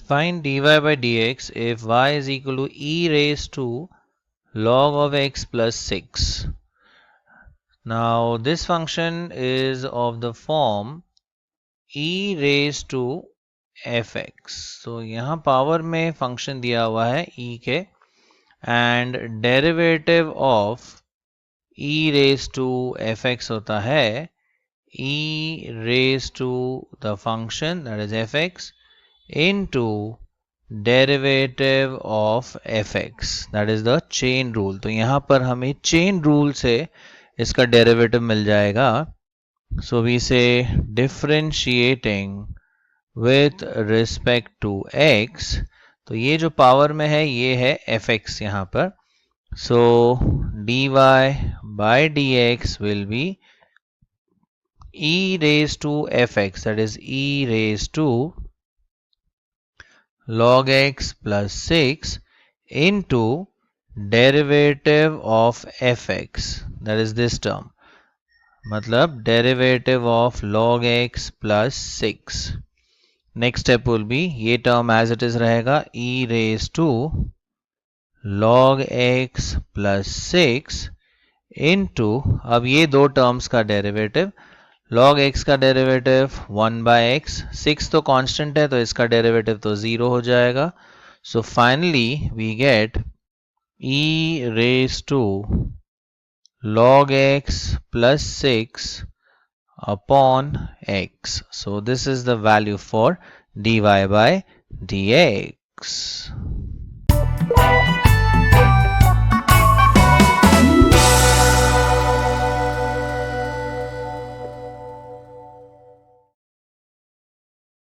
Find dy by dx if y is equal to e raised to log of x plus 6. Now this function is of the form e raised to fx. So यहाँ power में function दिया हुआ है e के and derivative of e raised to fx होता है e raised to the function that is fx into derivative of fx, that is the chain rule. तो यहाँ पर हमें chain rule से इसका derivative मिल जाएगा. So we say differentiating with respect to x. तो ये जो पावर में है ये है fx यहाँ पर. So dy by dx will be e raised to fx, that is e raised to log x plus 6 into derivative of fx, that is this term, मतलब derivative of log x plus 6. Next step will be ये term as it is रहेगा e raised to log x plus 6 into, अब ये दो terms का derivative, log x का derivative 1 bye x, 6 तो constant है तो इसका डेरिवेटिव तो 0 हो जाएगा. So finally we get e raise to log x plus 6 upon x. So this is the value for dy by dx.